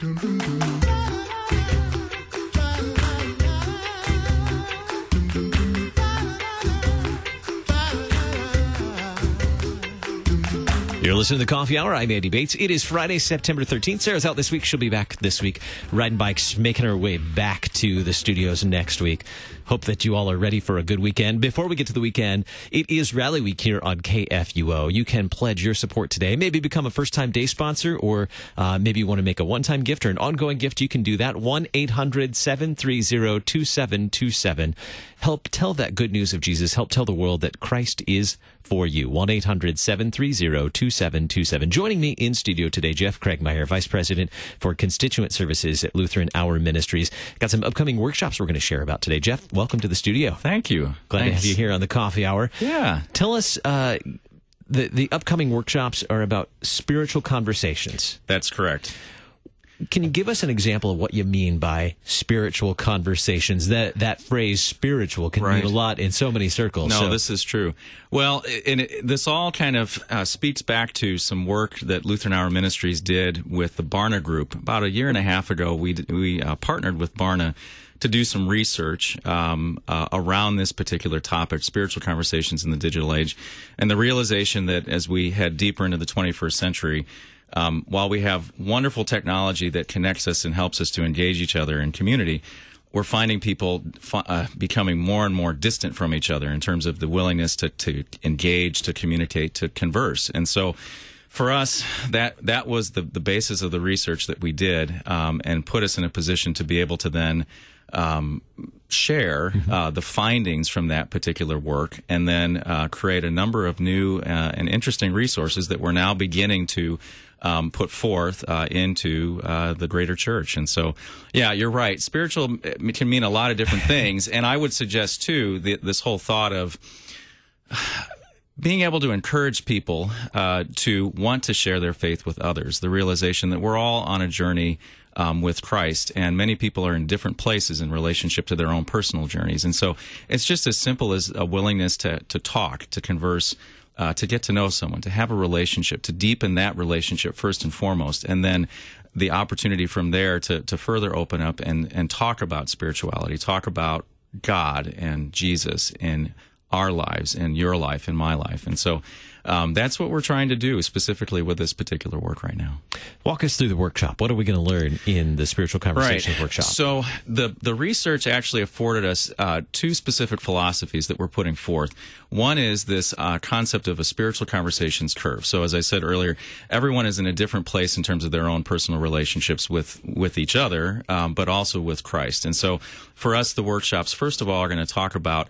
You're listening to the Coffee Hour. I'm Andy Bates. It is Friday, September 13th. Sarah's out this week. She'll be back this week riding bikes, making her way back to the studios next week. Hope that you all are ready for a good weekend. Before we get to the weekend, it is Rally Week here on KFUO. You can pledge your support today. Maybe become a first-time day sponsor, or maybe you want to make a one-time gift or an ongoing gift. You can do that. 1-800-730-2727. Help tell that good news of Jesus. Help tell the world that Christ is for you. 1-800-730-2727. Joining me in studio today, Jeff Craigmeyer, Vice President for Constituent Services at Lutheran Hour Ministries. Got some upcoming workshops we're going to share about today. Jeff, welcome to the studio. Thank you. Glad to have you here on the Coffee Hour. Yeah. Tell us, the upcoming workshops are about spiritual conversations. That's correct. Can you give us an example of what you mean by spiritual conversations? That phrase spiritual can mean a lot in so many circles. No, this is true. Well, this all kind of speaks back to some work that Lutheran Hour Ministries did with the Barna Group. About a year and a half ago, we partnered with Barna to do some research around this particular topic, spiritual conversations in the digital age, and the realization that as we head deeper into the 21st century, while we have wonderful technology that connects us and helps us to engage each other in community, we're finding people becoming more and more distant from each other in terms of the willingness to engage, to communicate, to converse. And so for us, that was the basis of the research that we did, and put us in a position to be able to then share the findings from that particular work, and then create a number of new and interesting resources that we're now beginning to put forth into the greater church. And so, yeah, you're right. Spiritual can mean a lot of different things. And I would suggest, too, this whole thought of being able to encourage people to want to share their faith with others, the realization that we're all on a journey with Christ, and many people are in different places in relationship to their own personal journeys. And so it's just as simple as a willingness to talk, to converse, to get to know someone, to have a relationship, to deepen that relationship first and foremost, and then the opportunity from there to further open up and talk about spirituality, talk about God and Jesus in our lives, in your life, in my life. And so that's what we're trying to do specifically with this particular work right now. Walk us through the workshop. What are we going to learn in the Spiritual Conversations workshop? So the research actually afforded us two specific philosophies that we're putting forth. One is this concept of a spiritual conversations curve. So as I said earlier, everyone is in a different place in terms of their own personal relationships with each other, but also with Christ. And so for us, the workshops, first of all, are going to talk about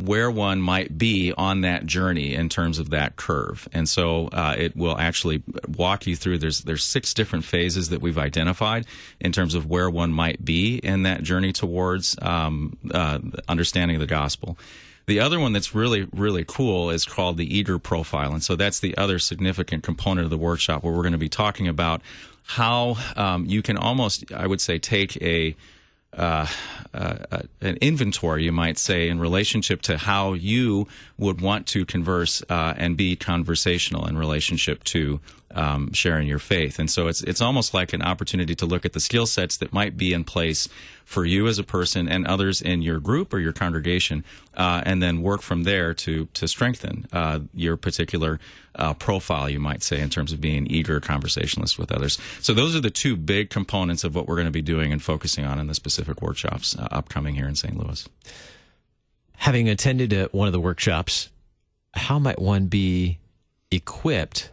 where one might be on that journey in terms of that curve. And so it will actually walk you through, there's 6 different phases that we've identified in terms of where one might be in that journey towards understanding of the gospel. The other one that's really, really cool is called the eager profile. And so that's the other significant component of the workshop, where we're going to be talking about how you can almost, I would say, take an inventory, you might say, in relationship to how you would want to converse and be conversational in relationship to sharing your faith. And so it's almost like an opportunity to look at the skill sets that might be in place for you as a person and others in your group or your congregation, and then work from there to strengthen your particular profile, you might say, in terms of being an eager conversationalist with others. So those are the two big components of what we're going to be doing and focusing on in the specific workshops upcoming here in St. Louis. Having attended one of the workshops, how might one be equipped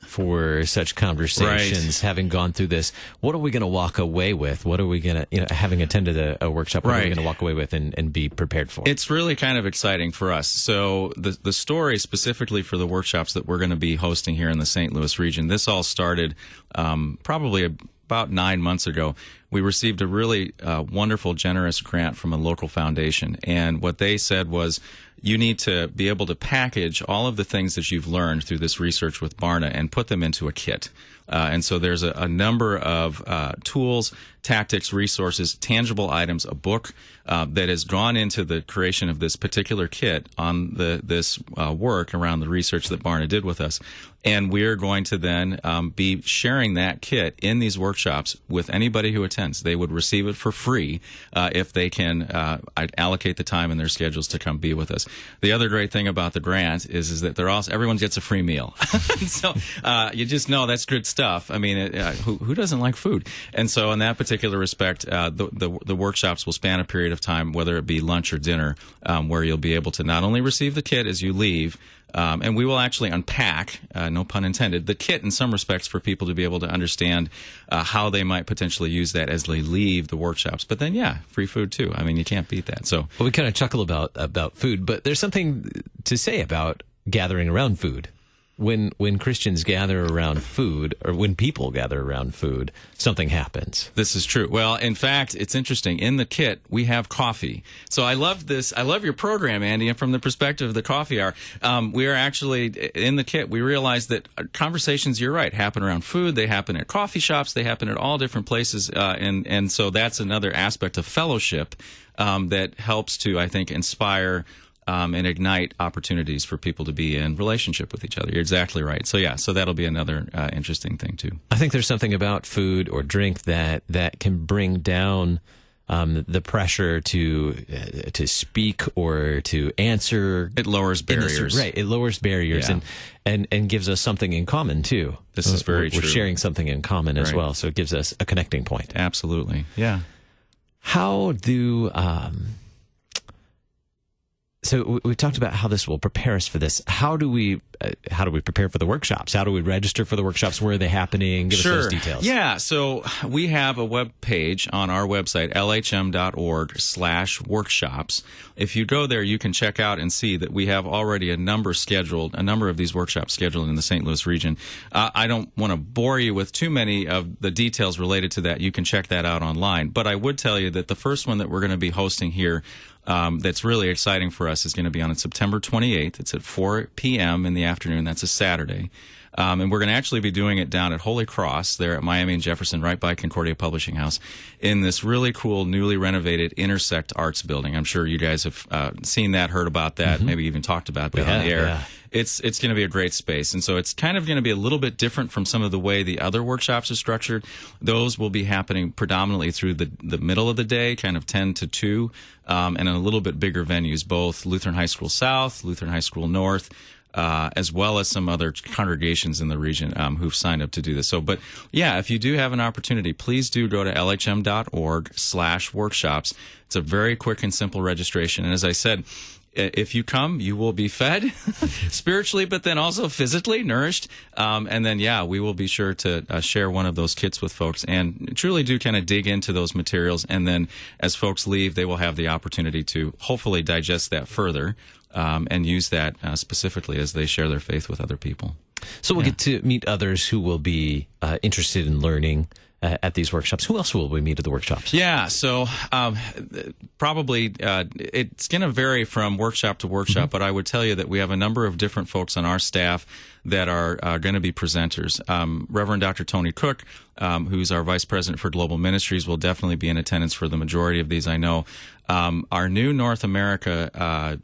for such conversations, having gone through this? What are we going to walk away with? What are we going to, having attended a workshop, what are we going to walk away with and be prepared for? It's really kind of exciting for us. So the story specifically for the workshops that we're going to be hosting here in the St. Louis region, this all started probably about 9 months ago. We received a really wonderful, generous grant from a local foundation. And what they said was, you need to be able to package all of the things that you've learned through this research with Barna and put them into a kit. And so there's a number of tools, tactics, resources, tangible items, a book that has gone into the creation of this particular kit on this work around the research that Barna did with us. And we're going to then be sharing that kit in these workshops with anybody who attends. They would receive it for free if they can allocate the time in their schedules to come be with us. The other great thing about the grant is that they're also, everyone gets a free meal. So you just know that's good stuff. I mean, who doesn't like food? And so in that particular respect, the workshops will span a period of time, whether it be lunch or dinner, where you'll be able to not only receive the kit as you leave, and we will actually unpack, no pun intended, the kit in some respects for people to be able to understand how they might potentially use that as they leave the workshops. But then, yeah, free food too. I mean, you can't beat that. So, well, we kind of chuckle about food, but there's something to say about gathering around food. When Christians gather around food, or when people gather around food, something happens. This is true. Well, in fact, it's interesting. In the kit, we have coffee. So I love this. I love your program, Andy, and from the perspective of the coffee hour, we are actually, in the kit, we realize that conversations, you're right, happen around food. They happen at coffee shops. They happen at all different places. And so that's another aspect of fellowship that helps to, I think, inspire and ignite opportunities for people to be in relationship with each other. You're exactly right. So yeah, so that'll be another interesting thing too. I think there's something about food or drink that can bring down the pressure to speak or to answer. It lowers barriers. Right. It lowers barriers, Yeah. and gives us something in common too. This is very true. We're sharing something in common as Right. well, so it gives us a connecting point. Absolutely. Yeah. How do so we've talked about how this will prepare us for this. How do we prepare for the workshops? How do we register for the workshops? Where are they happening? Give us those details. Yeah, so we have a web page on our website, lhm.org/workshops. If you go there, you can check out and see that we have already a number of these workshops scheduled in the St. Louis region. I don't want to bore you with too many of the details related to that. You can check that out online. But I would tell you that the first one that we're going to be hosting here that's really exciting for us is going to be on September 28th. It's at 4 p.m. in the afternoon. That's a Saturday. And we're going to actually be doing it down at Holy Cross there at Miami and Jefferson, right by Concordia Publishing House, in this really cool, newly renovated Intersect Arts building. I'm sure you guys have seen that, heard about that, maybe even talked about that on the air. Yeah. It's going to be a great space. And so it's kind of going to be a little bit different from some of the way the other workshops are structured. Those will be happening predominantly through the middle of the day, kind of 10 to 2, and in a little bit bigger venues, both Lutheran High School South, Lutheran High School North, as well as some other congregations in the region who've signed up to do this. So, but yeah, if you do have an opportunity, please do go to lhm.org/workshops. It's a very quick and simple registration. And as I said, if you come, you will be fed spiritually, but then also physically nourished. And then, yeah, we will be sure to share one of those kits with folks and truly do kind of dig into those materials. And then as folks leave, they will have the opportunity to hopefully digest that further and use that specifically as they share their faith with other people. So we'll get to meet others who will be interested in learning at these workshops. Who else will we meet at the workshops? Yeah, so probably it's going to vary from workshop to workshop, but I would tell you that we have a number of different folks on our staff that are going to be presenters. Reverend Dr. Tony Cook, who's our Vice President for Global Ministries, will definitely be in attendance for the majority of these, I know. Our new North America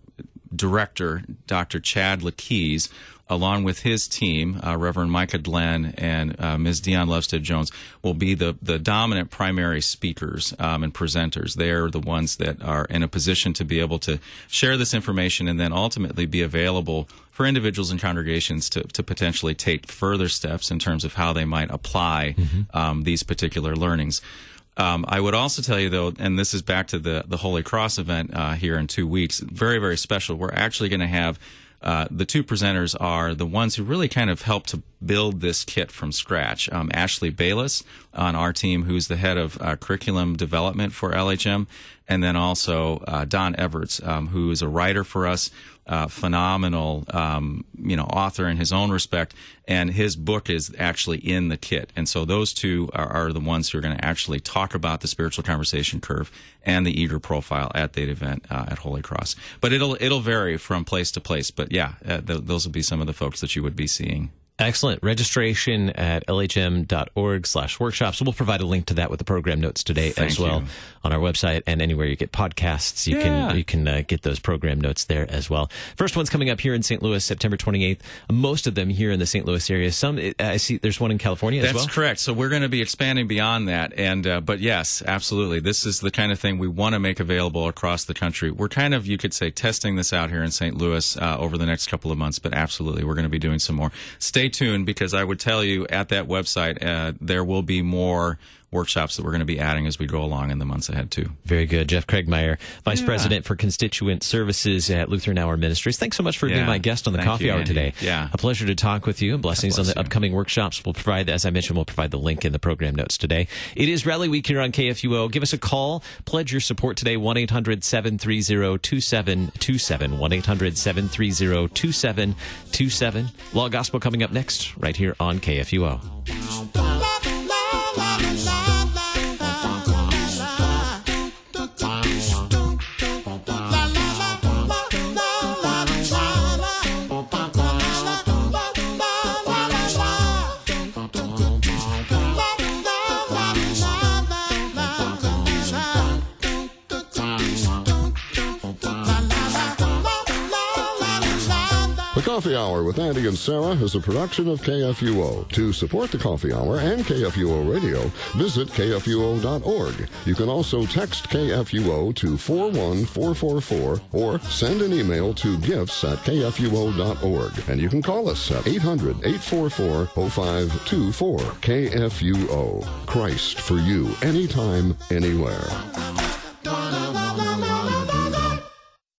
Director, Dr. Chad Lakeys, along with his team, Reverend Micah Glenn and Ms. Dion Lovestead-Jones, will be the dominant primary speakers and presenters. They are the ones that are in a position to be able to share this information and then ultimately be available for individuals and congregations to potentially take further steps in terms of how they might apply these particular learnings. I would also tell you, though, and this is back to the Holy Cross event here in 2 weeks, very, very special. We're actually going to have the two presenters are the ones who really kind of helped to build this kit from scratch. Ashley Bayless on our team, who's the head of curriculum development for LHM, and then also Don Everts, who is a writer for us phenomenal, author in his own respect, and his book is actually in the kit. And so those two are the ones who are going to actually talk about the spiritual conversation curve and the eager profile at the event at Holy Cross. But it'll vary from place to place. But yeah, those will be some of the folks that you would be seeing. Excellent. Registration at lhm.org/workshops. We'll provide a link to that with the program notes today as well on our website, and anywhere you get podcasts, you can get those program notes there as well. First one's coming up here in St. Louis, September 28th. Most of them here in the St. Louis area. Some, I see there's one in California as well. That's correct. So we're going to be expanding beyond that. And but yes, absolutely. This is the kind of thing we want to make available across the country. We're kind of, you could say, testing this out here in St. Louis over the next couple of months, but absolutely, we're going to be doing some more. Stay tuned, because I would tell you at that website there will be more workshops that we're going to be adding as we go along in the months ahead too. Very good. Jeff Craigmeyer, Vice President for Constituent Services at Lutheran Hour Ministries. Thanks so much for being my guest on the Coffee Hour today. Yeah. A pleasure to talk with you, and blessings on the upcoming workshops. We'll provide, as I mentioned, we'll provide the link in the program notes today. It is Rally Week here on KFUO. Give us a call. Pledge your support today, 1-800-730-2727, 1-800-730-2727. Law Gospel coming up next, right here on KFUO. Coffee Hour with Andy and Sarah is a production of KFUO. To support the Coffee Hour and KFUO Radio, visit kfuo.org. You can also text KFUO to 41444 or send an email to gifts@kfuo.org. And you can call us at 800-844-0524. KFUO. Christ for you, anytime, anywhere.